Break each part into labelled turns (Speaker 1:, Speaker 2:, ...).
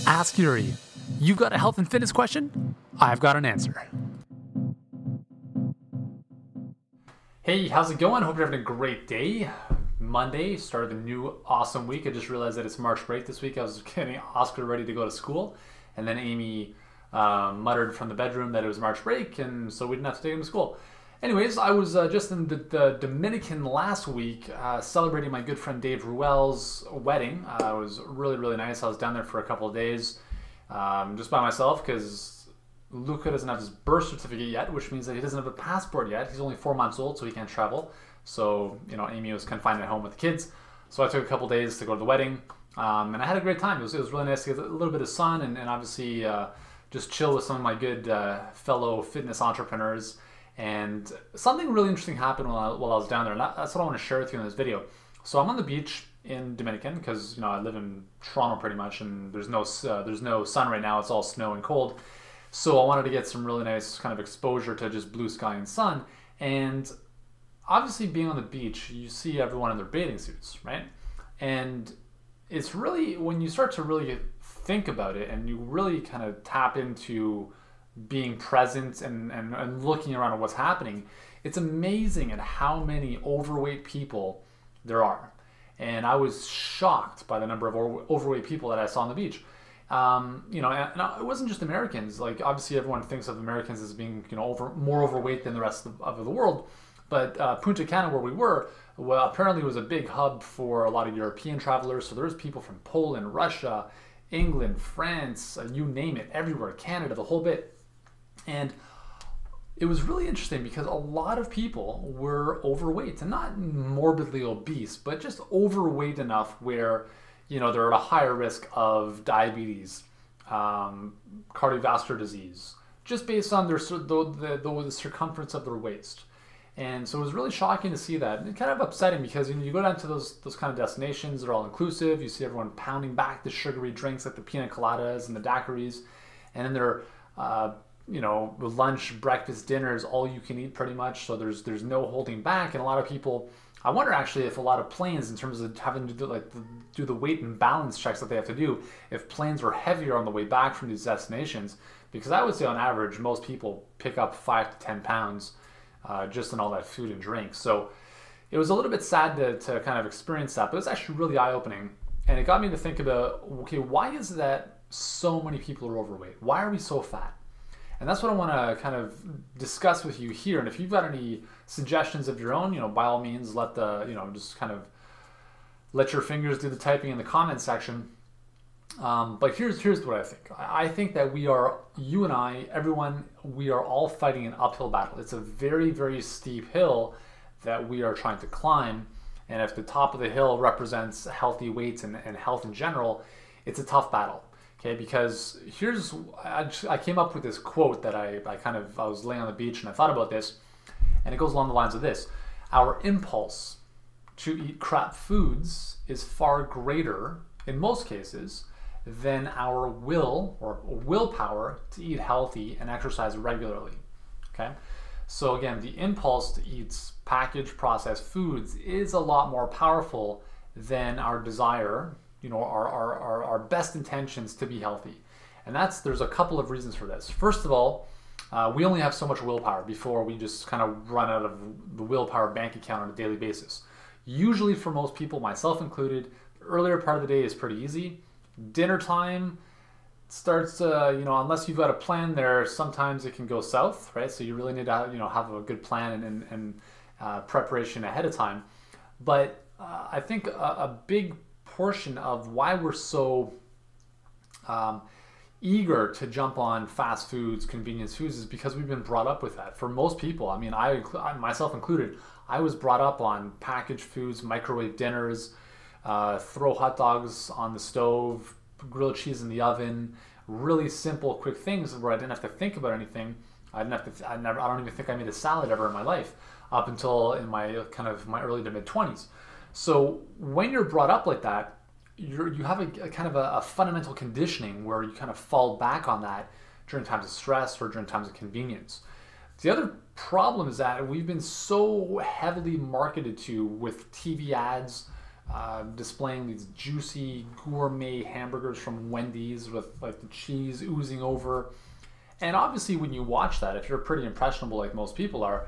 Speaker 1: Ask Yuri. You've got a health and fitness question? I've got an answer. Hey, how's it going? Hope you're having a great day. Monday, start of the new awesome week. I just realized that it's March break this week. I was getting Oscar ready to go to school, and then Amy muttered from the bedroom that it was March break, and so we didn't have to take him to school. Anyways, I was just in the Dominican last week celebrating my good friend Dave Ruel's wedding. It was really, really nice. I was down there for a couple of days just by myself because Luca doesn't have his birth certificate yet, which means that he doesn't have a passport yet. He's only 4 months old, so he can't travel. So, you know, Amy was confined at home with the kids. So I took a couple of days to go to the wedding, and I had a great time. It was really nice to get a little bit of sun and obviously just chill with some of my good fellow fitness entrepreneurs. And something really interesting happened while I was down there, and that's what I want to share with you in this video. So I'm on the beach in Dominican because, you know, I live in Toronto pretty much, and there's no sun right now. It's all snow and cold. So I wanted to get some really nice kind of exposure to just blue sky and sun. And obviously being on the beach, you see everyone in their bathing suits, right? And it's really, when you start to really think about it and you really kind of tap into being present and looking around at what's happening, it's amazing at how many overweight people there are. And I was shocked by the number of overweight people that I saw on the beach. You know, and it wasn't just Americans. Like, obviously everyone thinks of Americans as being, you know, more overweight than the rest of the world. But Punta Cana, where we were, well, apparently was a big hub for a lot of European travelers. So there was people from Poland, Russia, England, France, you name it, everywhere, Canada, the whole bit. And it was really interesting because a lot of people were overweight, and not morbidly obese, but just overweight enough where, you know, they're at a higher risk of diabetes, cardiovascular disease, just based on the circumference of their waist. And so it was really shocking to see that, and kind of upsetting because, you know, you go down to those kind of destinations, they're all inclusive. You see everyone pounding back the sugary drinks like the pina coladas and the daiquiris, and then they're you know, lunch, breakfast, dinners, all you can eat pretty much. So there's no holding back. And a lot of people, I wonder actually if a lot of planes, in terms of having to do the weight and balance checks that they have to do, if planes were heavier on the way back from these destinations, because I would say on average, most people pick up 5 to 10 pounds just in all that food and drink. So it was a little bit sad to kind of experience that, but it was actually really eye-opening. And it got me to think about, okay, why is it that so many people are overweight? Why are we so fat? And that's what I want to kind of discuss with you here. And if you've got any suggestions of your own, you know, by all means, just kind of let your fingers do the typing in the comment section. But here's what I think. I think that you and I, everyone, we are all fighting an uphill battle. It's a very, very steep hill that we are trying to climb. And if the top of the hill represents healthy weights and health in general, it's a tough battle. Okay, because I came up with this quote that I was laying on the beach and I thought about this, and it goes along the lines of this: our impulse to eat crap foods is far greater, in most cases, than our will or willpower to eat healthy and exercise regularly. Okay, so again, the impulse to eat packaged processed foods is a lot more powerful than our desire, you know, our best intentions to be healthy. And there's a couple of reasons for this. First of all, we only have so much willpower before we just kind of run out of the willpower bank account on a daily basis. Usually for most people, myself included, the earlier part of the day is pretty easy. Dinner time starts, you know, unless you've got a plan there, sometimes it can go south, right? So you really need to, you know, have a good plan and preparation ahead of time. But I think a big portion of why we're so eager to jump on fast foods, convenience foods, is because we've been brought up with that. For most people, I mean, I myself included, I was brought up on packaged foods, microwave dinners, throw hot dogs on the stove, grilled cheese in the oven, really simple, quick things where I didn't have to think about anything. I don't even think I made a salad ever in my life up until in my early to mid 20s. So when you're brought up like that, you have a kind of a fundamental conditioning where you kind of fall back on that during times of stress or during times of convenience. The other problem is that we've been so heavily marketed to with TV ads, displaying these juicy gourmet hamburgers from Wendy's with like the cheese oozing over. And obviously when you watch that, if you're pretty impressionable like most people are,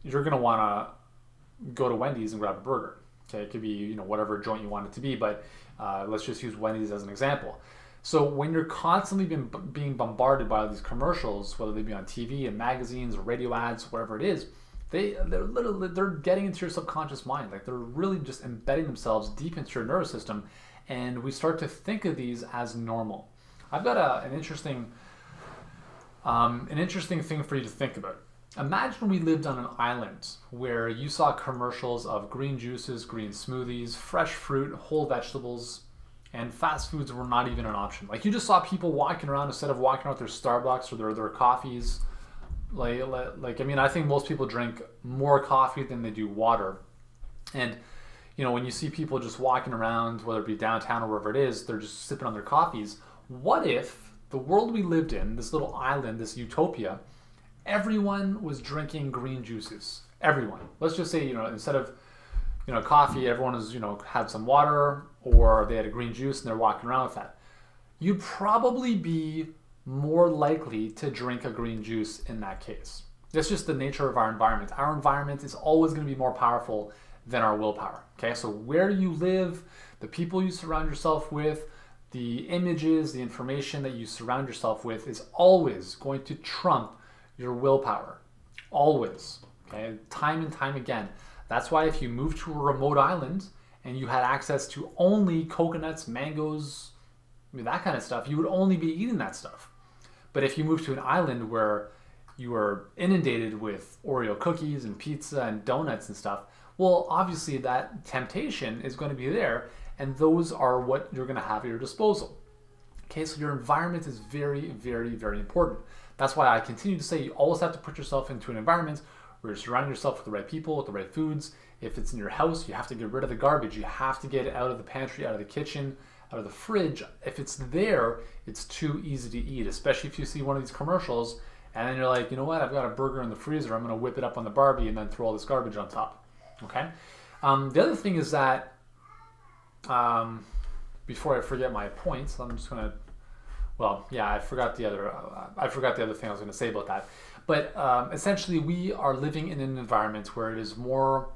Speaker 1: you're going to want to go to Wendy's and grab a burger. Okay, it could be, you know, whatever joint you want it to be, but let's just use Wendy's as an example. So when you're constantly being bombarded by all these commercials, whether they be on TV and magazines or radio ads, whatever it is, they're getting into your subconscious mind. Like they're really just embedding themselves deep into your nervous system, and we start to think of these as normal. I've got an interesting thing for you to think about. Imagine we lived on an island where you saw commercials of green juices, green smoothies, fresh fruit, whole vegetables, and fast foods were not even an option. Like you just saw people walking around instead of walking out their Starbucks or their coffees. Like I mean, I think most people drink more coffee than they do water. And, you know, when you see people just walking around, whether it be downtown or wherever it is, they're just sipping on their coffees. What if the world we lived in, this little island, this utopia, everyone was drinking green juices? Everyone. Let's just say, you know, instead of, you know, coffee, everyone was, you know, had some water or they had a green juice and they're walking around with that. You'd probably be more likely to drink a green juice in that case. That's just the nature of our environment. Our environment is always going to be more powerful than our willpower. Okay, so where you live, the people you surround yourself with, the images, the information that you surround yourself with is always going to trump your willpower. Always. Okay, time and time again. That's why if you move to a remote island and you had access to only coconuts, mangoes, I mean, that kind of stuff, you would only be eating that stuff. But if you move to an island where you are inundated with Oreo cookies and pizza and donuts and stuff, well, obviously that temptation is going to be there, and those are what you're going to have at your disposal. Okay, so your environment is very, very, very important. That's why I continue to say you always have to put yourself into an environment where you're surrounding yourself with the right people, with the right foods. If it's in your house, you have to get rid of the garbage. You have to get it out of the pantry, out of the kitchen, out of the fridge. If it's there, it's too easy to eat, especially if you see one of these commercials and then you're like, you know what, I've got a burger in the freezer, I'm going to whip it up on the Barbie and then throw all this garbage on top. Okay. The other thing is that, before I forget my points, I'm just going to, well, yeah, I forgot the other thing I was going to say about that. But essentially, we are living in an environment where it is more,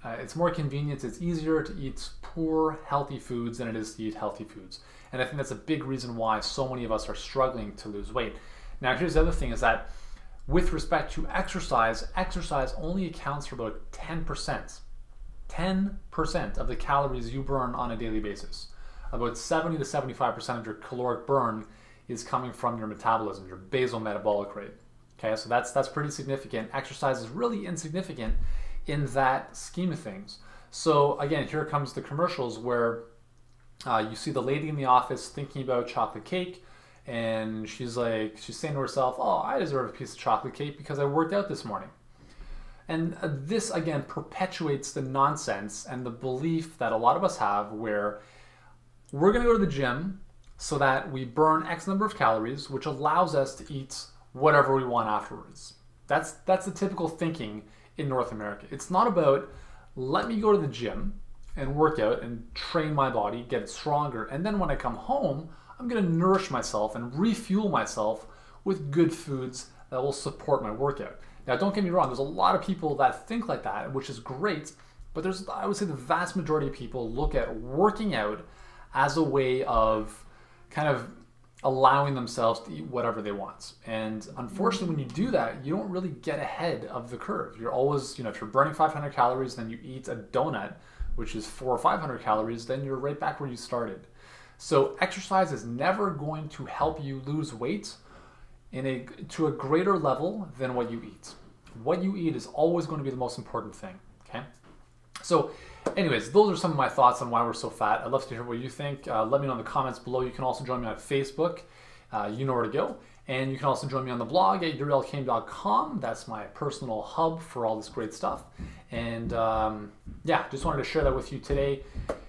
Speaker 1: it's more convenient. It's easier to eat poor, healthy foods than it is to eat healthy foods. And I think that's a big reason why so many of us are struggling to lose weight. Now, here's the other thing is that with respect to exercise, exercise only accounts for about 10%. 10% of the calories you burn on a daily basis. About 70 to 75% of your caloric burn is coming from your metabolism, your basal metabolic rate. Okay, so that's pretty significant. Exercise is really insignificant in that scheme of things. So again, here comes the commercials where you see the lady in the office thinking about chocolate cake, and she's saying to herself, oh, I deserve a piece of chocolate cake because I worked out this morning. And this again perpetuates the nonsense and the belief that a lot of us have where we're going to go to the gym so that we burn X number of calories, which allows us to eat whatever we want afterwards. That's the typical thinking in North America. It's not about, let me go to the gym and work out and train my body, get it stronger, and then when I come home, I'm going to nourish myself and refuel myself with good foods that will support my workout. Now, don't get me wrong, there's a lot of people that think like that, which is great, but I would say the vast majority of people look at working out as a way of kind of allowing themselves to eat whatever they want. And unfortunately, when you do that, you don't really get ahead of the curve. You're always, if you're burning 500 calories, then you eat a donut, which is 400 or 500 calories, then you're right back where you started. So exercise is never going to help you lose weight to a greater level than what you eat. What you eat is always going to be the most important thing, okay? So anyways, those are some of my thoughts on why we're so fat. I'd love to hear what you think. Let me know in the comments below. You can also join me on Facebook. You know where to go. And you can also join me on the blog at Elkaim.com. That's my personal hub for all this great stuff. And yeah, just wanted to share that with you today.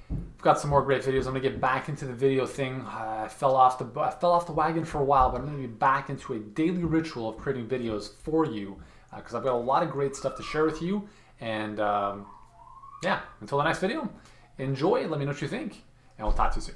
Speaker 1: I've got some more great videos. I'm gonna get back into the video thing. I fell off the wagon for a while, but I'm gonna be back into a daily ritual of creating videos for you because I've got a lot of great stuff to share with you. And yeah, until the next video, Enjoy, let me know what you think, and we'll talk to you soon.